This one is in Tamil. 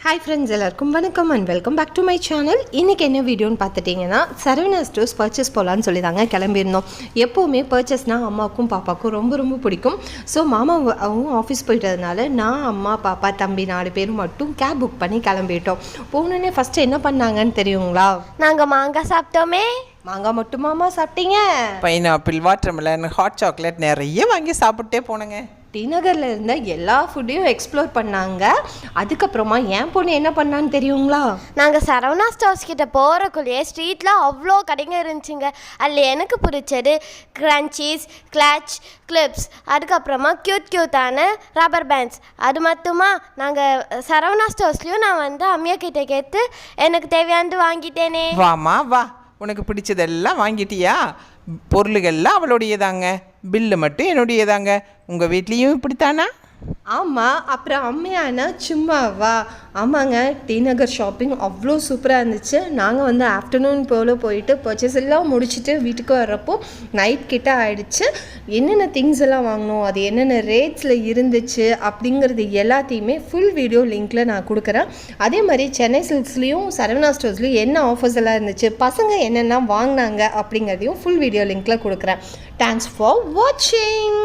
ஹாய் ஃப்ரெண்ட்ஸ், எல்லாருக்கும் வணக்கம் and welcome back to my channel. இன்றைக்கி என்ன வீடியோன்னு பார்த்துட்டிங்கன்னா, சரவணா ஸ்டோர்ஸ் பர்ச்சேஸ் போகலான்னு சொல்லி தாங்க கிளம்பியிருந்தோம். எப்போவுமே பர்ச்சேஸ்னால் அம்மாவுக்கும் பாப்பாவுக்கும் ரொம்ப ரொம்ப பிடிக்கும். ஸோ அவங்க ஆஃபீஸ் போயிட்டதுனால நான், அம்மா, பாப்பா, தம்பி 4 பேரும் மட்டும் கேப் புக் பண்ணி கிளம்பிட்டோம். போனோடனே ஃபஸ்ட்டு என்ன பண்ணாங்கன்னு தெரியுங்களா? நாங்கள் மாங்காய் சாப்பிட்டோமே. மாங்காய் மட்டுமாமா சாப்பிட்டீங்க? பைனாப்பிள், வாட்டர்மெலன், ஹாட் சாக்லேட் நிறைய வாங்கி சாப்பிட்டே போனேங்க. டி நகரில் இருந்த எல்லா ஃபுட்டையும் எக்ஸ்ப்ளோர் பண்ணாங்க. அதுக்கப்புறமா என் பொண்ணு என்ன பண்ணான்னு தெரியுங்களா? நாங்கள் சரவணா ஸ்டோர்ஸ் கிட்ட போகிறக்குள்ளேயே ஸ்ட்ரீட்டில் அவ்வளோ கடைங்க இருந்துச்சுங்க. அதில் எனக்கு பிடிச்சது க்ரன்ச்சீஸ், கிளட்ச், கிளிப்ஸ், அதுக்கப்புறமா க்யூட்டான ரப்பர் பேண்ட்ஸ். அது மட்டுமா நாங்கள் சரவணா ஸ்டோர்ஸ்லேயும் நான் அம்மியா கிட்ட கேட்டு எனக்கு தேவையானது வாங்கிட்டேனே. வாமா வா, உனக்கு பிடிச்சதெல்லாம் வாங்கிட்டியா? பொருளுகள்லாம் அவளுடையதாங்க, பில்லு மட்டும் என்னுடையதாங்க. உங்கள் வீட்லேயும் இப்படித்தானா? ஆமாம். அப்புறம் அம்மையானா சும்மாவா? ஆமாங்க, டி நகர் ஷாப்பிங் அவ்வளோ சூப்பராக இருந்துச்சு. நாங்கள் ஆஃப்டர்நூன் போல் போயிட்டு பர்ச்சேஸ் எல்லாம் முடிச்சுட்டு வீட்டுக்கு வர்றப்போ நைட் கிட்ட ஆகிடுச்சு. என்னென்ன திங்ஸ் எல்லாம் வாங்கினோம், அது என்னென்ன ரேட்ஸில் இருந்துச்சு அப்படிங்கிறது எல்லாத்தையுமே ஃபுல் வீடியோ லிங்க்கில் நான் கொடுக்குறேன். அதே மாதிரி சென்னை சில்க்ஸ்லேயும் சரவணா ஸ்டோர்ஸ்லேயும் என்ன ஆஃபர்ஸ் எல்லாம் இருந்துச்சு, பசங்க என்னென்ன வாங்கினாங்க அப்படிங்கிறதையும் ஃபுல் வீடியோ லிங்க்கில் கொடுக்குறேன். தேங்க்ஸ் ஃபார் வாட்சிங்.